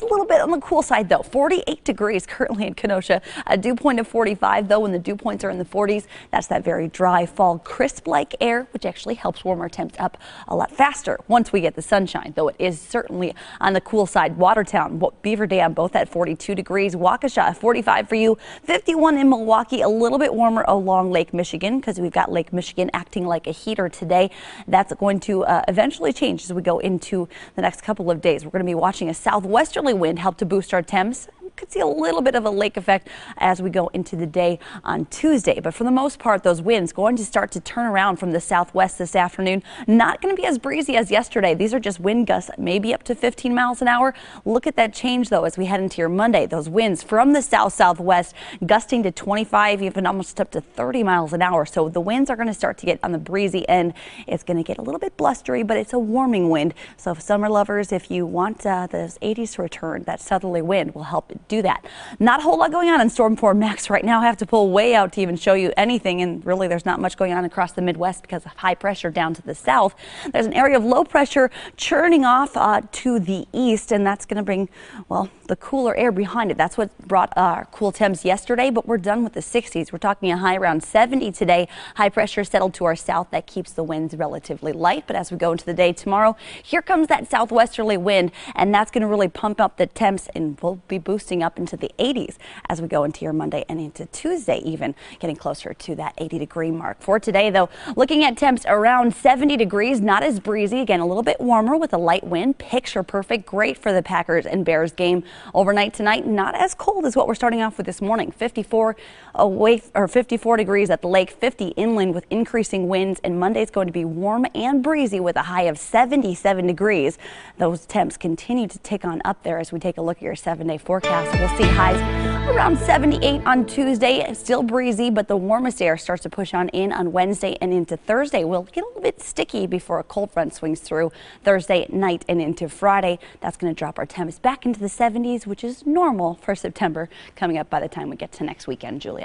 It's a little bit on the cool side though. 48 degrees currently in Kenosha. A dew point of 45 though, when the dew points are in the 40s. That's that very dry fall crisp-like air, which actually helps warm our temps up a lot faster once we get the sunshine, though it is certainly on the cool side. Watertown, Beaver Dam, both at 42 degrees. Waukesha, 45 for you. 51 in Milwaukee, a little bit warmer along Lake Michigan because we've got Lake Michigan acting like a heater today. That's going to eventually change as we go into the next couple of days. We're going to be watching a southwesterly wind help to boost our temps. Could see a little bit of a lake effect as we go into the day on Tuesday, but for the most part those winds going to start to turn around from the southwest this afternoon. Not going to be as breezy as yesterday. These are just wind gusts maybe up to 15 miles an hour. Look at that change though as we head into your Monday. Those winds from the south-southwest gusting to 25, even almost up to 30 miles an hour. So the winds are going to start to get on the breezy end. It's going to get a little bit blustery, but it's a warming wind. So for summer lovers, if you want those 80s to return, that southerly wind will help do that. Not a whole lot going on in Storm 4 Max right now. I have to pull way out to even show you anything, and really there's not much going on across the Midwest because of high pressure down to the south. There's an area of low pressure churning off to the east, and that's going to bring, well, the cooler air behind it. That's what brought our cool temps yesterday, but we're done with the 60s. We're talking a high around 70 today. High pressure settled to our south. That keeps the winds relatively light, but as we go into the day tomorrow, here comes that southwesterly wind, and that's going to really pump up the temps, and we'll be boosting up into the 80s as we go into your Monday and into Tuesday, even getting closer to that 80-degree mark. For today, though, looking at temps around 70 degrees, not as breezy, again, a little bit warmer with a light wind. Picture perfect, great for the Packers and Bears game. Overnight tonight, not as cold as what we're starting off with this morning. 54 degrees at the lake, 50 inland with increasing winds, and Monday's going to be warm and breezy with a high of 77 degrees. Those temps continue to tick on up there as we take a look at your 7-day forecast. We'll see highs around 78 on Tuesday. It's still breezy, but the warmest air starts to push on in on Wednesday and into Thursday. We'll get a little bit sticky before a cold front swings through Thursday night and into Friday. That's going to drop our temps back into the 70s, which is normal for September coming up by the time we get to next weekend, Julia.